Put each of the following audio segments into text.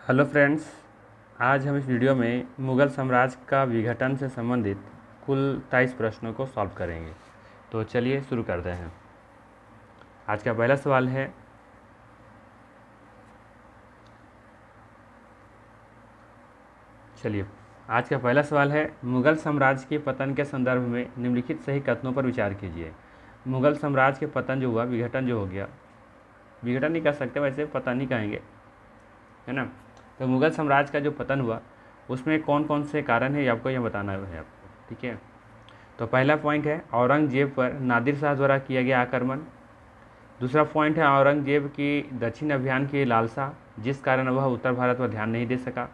Hello friends, आज हम इस वीडियो में मुग़ल साम्राज्य का विघटन से संबंधित कुल 23 प्रश्नों को सॉल्व करेंगे। तो चलिए शुरू करते हैं। आज का पहला सवाल है, मुग़ल साम्राज्य के पतन के संदर्भ में निम्नलिखित सही कथनों पर विचार कीजिए। मुग़ल साम्राज्य के पतन जो हुआ, विघटन जो हो गया, विघटन नहीं कह सकते, वैसे पतन ही कहेंगे, है ना। तो मुग़ल साम्राज्य का जो पतन हुआ उसमें कौन कौन से कारण है ये आपको बताना है आपको, ठीक है। तो पहला पॉइंट है औरंगजेब पर नादिर शाह द्वारा किया गया आक्रमण। दूसरा पॉइंट है औरंगजेब की दक्षिण अभियान की लालसा, जिस कारण वह उत्तर भारत पर ध्यान नहीं दे सका।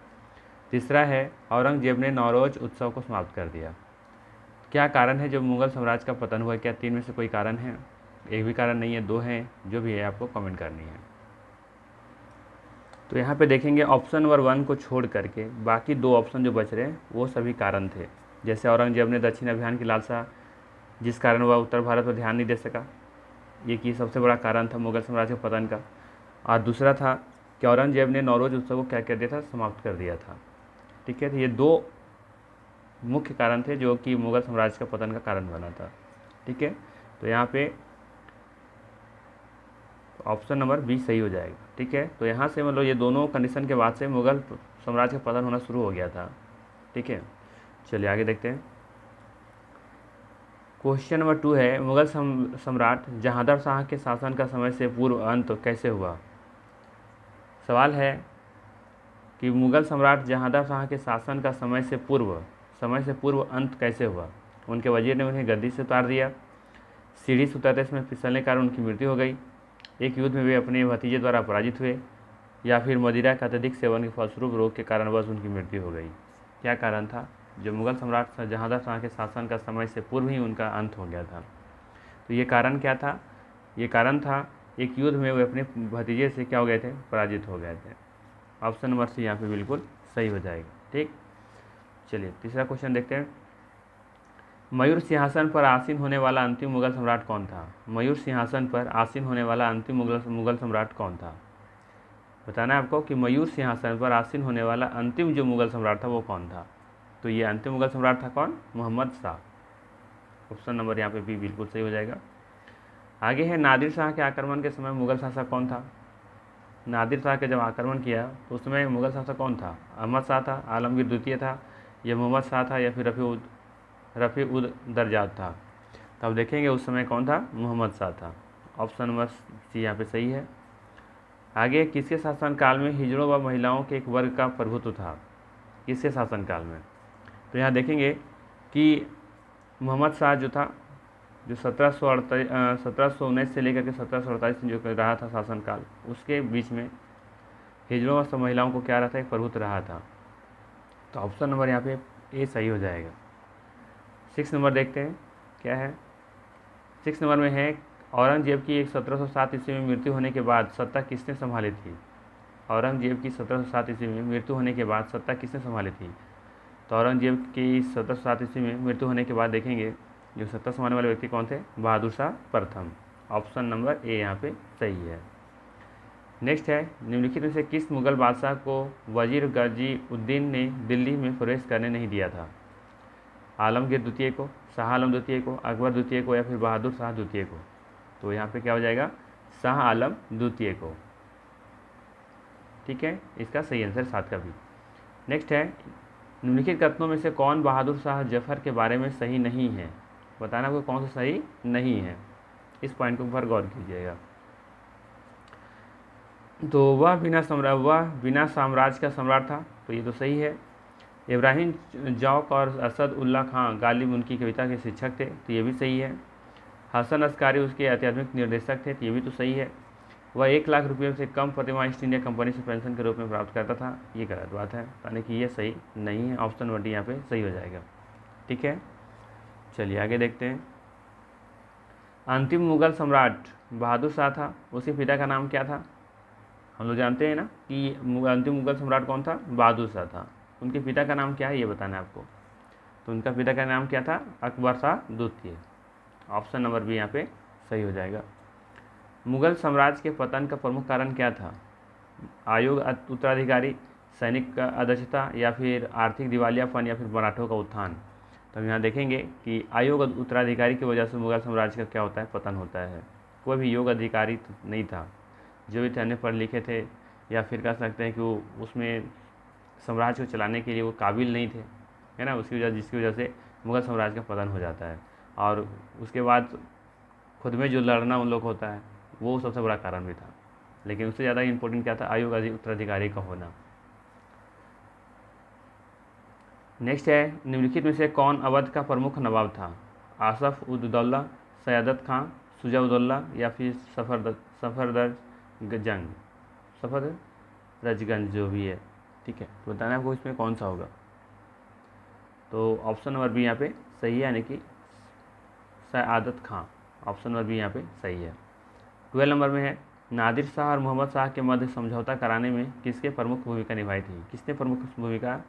तीसरा है औरंगजेब ने नौरोज उत्सव को समाप्त कर दिया। क्या कारण है जो मुग़ल साम्राज्य का पतन हुआ? क्या तीन में से कोई कारण है? एक भी कारण नहीं है, दो हैं, जो भी है आपको कमेंट करनी है। तो यहाँ पे देखेंगे ऑप्शन नंबर 1 को छोड़ करके बाकी दो ऑप्शन जो बच रहे हैं वो सभी कारण थे। जैसे औरंगजेब ने दक्षिण अभियान की लालसा, जिस कारण वह उत्तर भारत पर ध्यान नहीं दे सका, ये कि सबसे बड़ा कारण था मुग़ल साम्राज्य के पतन का। और दूसरा था कि औरंगजेब ने नौरोज उत्सव को क्या कर दिया था, समाप्त कर दिया था, ठीक है। तो ये दो मुख्य कारण थे जो कि मुग़ल साम्राज्य का पतन का कारण बना था, ठीक है। तो यहाँ पे ऑप्शन नंबर बी सही हो जाएगा, ठीक है। तो यहाँ से मतलब ये दोनों कंडीशन के बाद से मुग़ल साम्राज्य का पतन होना शुरू हो गया था, ठीक है। चलिए आगे देखते हैं। क्वेश्चन नंबर 2 है, मुग़ल सम्राट जहांगीर शाह के शासन का समय से पूर्व अंत कैसे हुआ? सवाल है कि मुग़ल सम्राट जहांगीर शाह के शासन का समय से पूर्व अंत कैसे हुआ? उनके वजीर ने उन्हें गद्दी से उतार दिया, सीढ़ी से उतरते समय फिसलने के कारण उनकी मृत्यु हो गई, एक युद्ध में वे अपने भतीजे द्वारा पराजित हुए, या फिर मदिरा का अत्यधिक सेवन के फलस्वरूप रोग के कारणवश उनकी मृत्यु हो गई। क्या कारण था जो मुग़ल सम्राट जहांगीर शाह के शासन का समय से पूर्व ही उनका अंत हो गया था? तो ये कारण क्या था? ये कारण था एक युद्ध में वे अपने भतीजे से क्या हो गए थे, पराजित हो गए थे। ऑप्शन नंबर सी यहाँ पे बिल्कुल सही हो जाएगा, ठीक। चलिए तीसरा क्वेश्चन देखते हैं। मयूर सिंहासन पर आसीन होने वाला अंतिम मुग़ल सम्राट कौन था? मयूर सिंहासन पर आसीन होने वाला अंतिम मुग़ल सम्राट कौन था? बताना है आपको कि मयूर सिंहासन पर आसीन होने वाला अंतिम जो मुग़ल सम्राट था वो कौन था। तो ये अंतिम मुग़ल सम्राट था कौन? मोहम्मद शाह। ऑप्शन नंबर यहाँ पे भी बिल्कुल सही हो जाएगा। आगे है नादिर शाह के आक्रमण के समय मुग़ल शासक कौन था? नादिर शाह के जब आक्रमण किया तो उस समय मुग़ल शासक कौन था? अहमद शाह था, आलमगीर द्वितीय था, या मोहम्मद शाह था, या फिर रफ़ी उद दरजाद था? तब देखेंगे उस समय कौन था, मोहम्मद शाह था। ऑप्शन नंबर सी यहाँ पे सही है। आगे किसके शासनकाल में हिजड़ों व महिलाओं के एक वर्ग का प्रभुत्व था? किसके शासनकाल में? तो यहाँ देखेंगे कि मोहम्मद शाह जो था, जो 1719 से लेकर के 1748 जो रहा था शासनकाल, उसके बीच में हिजड़ों व महिलाओं को क्या रहा था, एक प्रभुत्व रहा था। तो ऑप्शन नंबर यहाँ पे ए सही हो जाएगा। 6 नंबर देखते हैं क्या है। 6 नंबर में है औरंगजेब की 1707 ईस्वी में मृत्यु होने के बाद सत्ता किसने संभाली थी? औरंगजेब की 1707 ईस्वी में मृत्यु होने के बाद सत्ता किसने संभाली थी? तो औरंगजेब की 1707 ईस्वी में मृत्यु होने के बाद देखेंगे जो सत्ता संभालने वाले व्यक्ति कौन थे? बहादुर शाह प्रथम। ऑप्शन नंबर ए यहाँ पे सही है। नेक्स्ट है, निम्नलिखित में से किस मुग़ल बादशाह को वजीर गाजी उद्दीन ने दिल्ली में प्रवेश करने नहीं दिया था? आलमगीर द्वितीय को, शाह आलम द्वितीय को, अकबर द्वितीय को, या फिर बहादुर शाह द्वितीय को? तो यहाँ पे क्या हो जाएगा, शाह आलम द्वितीय को, ठीक है। इसका सही आंसर 7 का भी। नेक्स्ट है, निम्नलिखित कथनों में से कौन बहादुर शाह जफर के बारे में सही नहीं है? बताना आपको कौन सा सही नहीं है, इस पॉइंट के ऊपर गौर कीजिएगा। तो वह बिना साम्राज्य का सम्राट था, तो ये तो सही है। इब्राहिम जौक और असद उल्ला खां गालिब उनकी कविता के शिक्षक थे, तो ये भी सही है। हसन अस्कारी उसके आध्यात्मिक निर्देशक थे, तो ये भी तो सही है। वह 1 लाख रुपये से कम प्रतिमाह ईस्ट इंडिया कंपनी से पेंशन के रूप में प्राप्त करता था, ये गलत बात है, यानी कि ये सही नहीं है। ऑप्शन नंबर डी यहाँ पे सही हो जाएगा, ठीक है। चलिए आगे देखते हैं। अंतिम मुग़ल सम्राट बहादुर शाह था, उसके पिता का नाम क्या था? हम लोग जानते हैं ना कि अंतिम मुग़ल सम्राट कौन था? बहादुर शाह था। उनके पिता का नाम क्या है ये बताना है आपको। तो उनका पिता का नाम क्या था? अकबर शाह द्वितीय। ऑप्शन नंबर बी यहाँ पे सही हो जाएगा। मुग़ल साम्राज्य के पतन का प्रमुख कारण क्या था? अयोग्य उत्तराधिकारी, सैनिक का अध्यक्षता या फिर आर्थिक दिवालियापन या फिर मराठों का उत्थान। तो हम यहाँ देखेंगे कि अयोग्य उत्तराधिकारी की वजह से मुगल साम्राज्य का क्या होता है, पतन होता है। कोई भी योग्य अधिकारी नहीं था, जो भी थे अन्य पढ़े लिखे थे या फिर कह सकते हैं कि वो उसमें साम्राज्य को चलाने के लिए वो काबिल नहीं थे, है ना, जिसकी वजह से मुगल साम्राज्य का पतन हो जाता है। और उसके बाद खुद में जो लड़ना उन लोग होता है वो सबसे बड़ा कारण भी था, लेकिन उससे ज़्यादा इम्पोर्टेंट क्या था, अयोग्य उत्तराधिकारी का होना। नेक्स्ट है, निम्नलिखित में से कौन अवध का प्रमुख नवाब था? आसफ उद-दौला, सयादत खां, शुजा-उद-दौला या फिर सफदरजंग जो भी है, ठीक है। तो बताना आपको इसमें कौन सा होगा। तो ऑप्शन नंबर बी यहाँ पे सही है, यानी कि सयादत खां। ऑप्शन नंबर बी यहाँ पे सही है। 12 नंबर में है, नादिर शाह और मोहम्मद शाह के मध्य समझौता कराने में किसके प्रमुख भूमिका निभाई थी? किसने प्रमुख भूमिका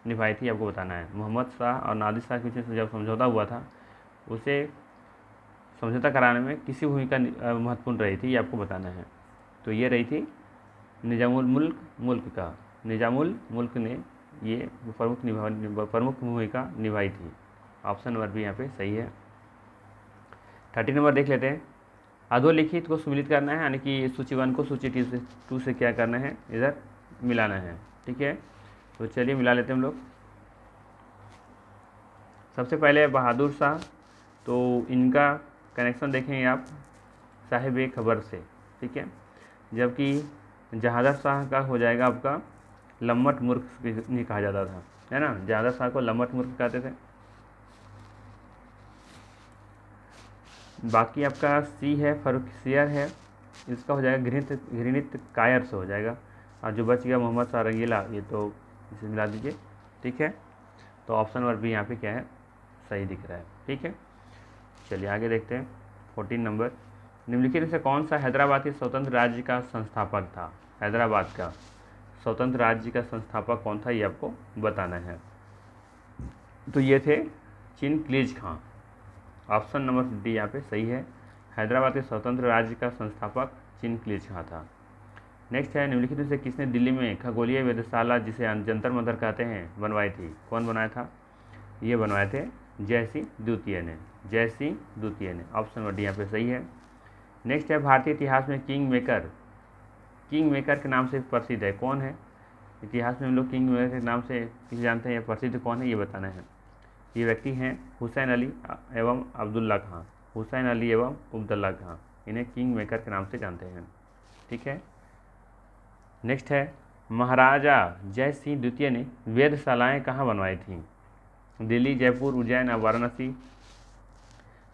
निभाई थी आपको बताना है। मोहम्मद शाह और नादिर शाह के बीच में जब समझौता हुआ था, उसे समझौता कराने में किसी भूमिका महत्वपूर्ण रही थी, ये आपको बताना है। तो ये रही थी निजामुल मुल्क का। निजामुल मुल्क ने ये प्रमुख भूमिका निभाई थी। ऑप्शन नंबर बी यहाँ पे सही है। 30 नंबर देख लेते हैं। अधोलिखित को सम्मिलित करना है, यानी कि सूची 1 को सूची 2 से क्या करना है, इधर मिलाना है, ठीक है। तो चलिए मिला लेते हैं हम लोग। सबसे पहले बहादुर शाह, तो इनका कनेक्शन देखेंगे आप साहिब खबर से, ठीक है। जबकि जहादर शाह का हो जाएगा आपका लम्मट मूर्ख भी कहा जाता था, है ना। जहादर शाह को लम्मट मूर्ख कहते थे। बाकी आपका सी है फर्रुखसियर है, इसका हो जाएगा घृणित कायर से हो जाएगा। और जो बच गया मोहम्मद शाह रंगीला, ये तो इसे मिला दीजिए, ठीक है। तो ऑप्शन नंबर बी यहाँ पे क्या है, सही दिख रहा है, ठीक है। चलिए आगे देखते हैं। 14 नंबर, निम्नलिखित में से कौन सा हैदराबाद के स्वतंत्र राज्य का संस्थापक था? हैदराबाद का स्वतंत्र राज्य का संस्थापक कौन था, ये आपको बताना है। तो ये थे चिंगलीज खां। ऑप्शन नंबर डी यहाँ पे सही है। हैदराबाद के स्वतंत्र राज्य का संस्थापक चिंगलीज खां था। नेक्स्ट है, निम्नलिखित में से किसने दिल्ली में खगोलीय वेधशाला, जिसे जंतर मंतर कहते हैं, बनवाई थी? कौन बनाया था? ये बनवाए थे जयसिंह द्वितीय ने। जयसिंह द्वितीय ने। ऑप्शन नंबर डी यहाँ पे सही है। नेक्स्ट है, भारतीय इतिहास में किंग मेकर के नाम से प्रसिद्ध है, कौन है? इतिहास में हम लोग किंग मेकर के नाम से किसे जानते हैं, या प्रसिद्ध कौन है, ये बताना है। ये व्यक्ति हैं हुसैन अली एवं अब्दुल्ला खां। हुसैन अली एवं अब्दुल्ला खां, इन्हें किंग मेकर के नाम से जानते हैं, ठीक है। नेक्स्ट है, महाराजा जय सिंह द्वितीय ने वेधशालाएँ कहाँ बनवाई थीं? दिल्ली, जयपुर, उज्जैन और वाराणसी।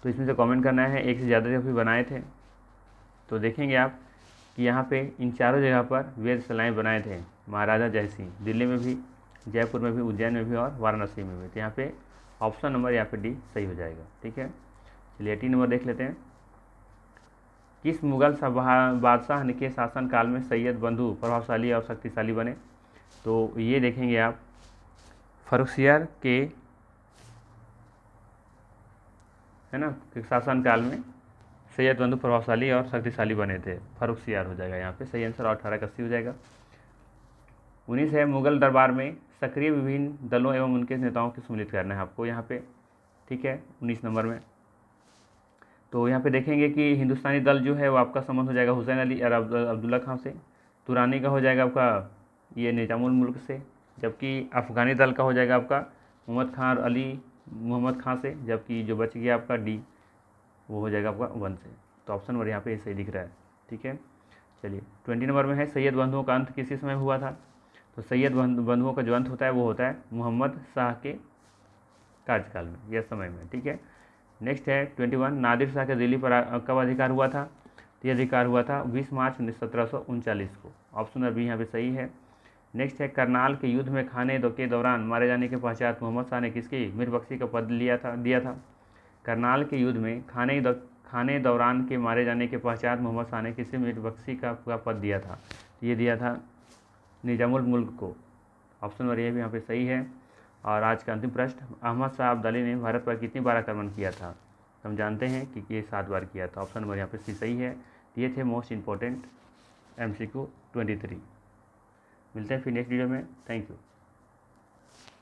तो इसमें से कमेंट करना है, एक से ज़्यादा जगह भी बनाए थे। तो देखेंगे आप कि यहाँ पे इन चारों जगह पर वेधशालाएँ बनाए थे महाराजा जय सिंह, दिल्ली में भी, जयपुर में भी, उज्जैन में भी और वाराणसी में भी। तो यहाँ पे ऑप्शन नंबर यहाँ पे डी सही हो जाएगा, ठीक है। चलिए 18 नंबर देख लेते हैं। किस मुगल बादशाह के शासन काल में सैयद बंधु प्रभावशाली और शक्तिशाली बने? तो ये देखेंगे आप फर्रुखसियर के, है ना, शासन काल में सैयद बंधु प्रभावशाली और शक्तिशाली बने थे। फर्रुखसियर हो जाएगा यहाँ पे सही आंसर, और 18 का सी हो जाएगा। 19 है, मुगल दरबार में सक्रिय विभिन्न दलों एवं उनके नेताओं को सम्मिलित करना है आपको यहाँ पे, ठीक है, 19 नंबर में। तो यहाँ पे देखेंगे कि हिंदुस्तानी दल जो है वो आपका संबंध हो जाएगा हुसैन अली और अब्दुल्ला खां से। तुरानी का हो जाएगा आपका ये निजामुल मुल्क से। जबकि अफ़गानी दल का हो जाएगा आपका मोहम्मद खां और अली मोहम्मद खां से। जबकि जो बच गया आपका डी, वो हो जाएगा आपका 1 से। तो ऑप्शन नंबर यहाँ पे सही दिख रहा है, ठीक है। चलिए 20 नंबर में है, सैयद बंधुओं का अंत किसी समय हुआ था? तो सैयद बंधुओं का जो अंत होता है वो होता है मोहम्मद शाह के कार्यकाल में या समय में, ठीक है। नेक्स्ट है 21, नादिर शाह के दिल्ली पर कब अधिकार हुआ था? तो ये अधिकार हुआ था 20 मार्च 1739 को। ऑप्शन नंबर बी यहाँ पे सही है। नेक्स्ट है, करनाल के युद्ध में खाने के दौरान मारे जाने के पश्चात मोहम्मद शाह ने किसकी मीरबख्शी का पद दिया था? करनाल के युद्ध में खाने दौरान के मारे जाने के पश्चात मोहम्मद शाह ने किसी मीरबख्शी का पद दिया था? ये दिया था निजामुल मुल्क को। ऑप्शन नंबर ये भी यहाँ पे सही है। और आज का अंतिम प्रश्न, अहमद शाह अब्दाली ने भारत पर कितनी बार आक्रमण किया था? हम जानते हैं कि ये 7 बार किया था। ऑप्शन नंबर यहाँ पे सी सही है। ये थे मोस्ट इम्पोर्टेंट MCQ 23। मिलते हैं फिर नेक्स्ट वीडियो में। Thank you.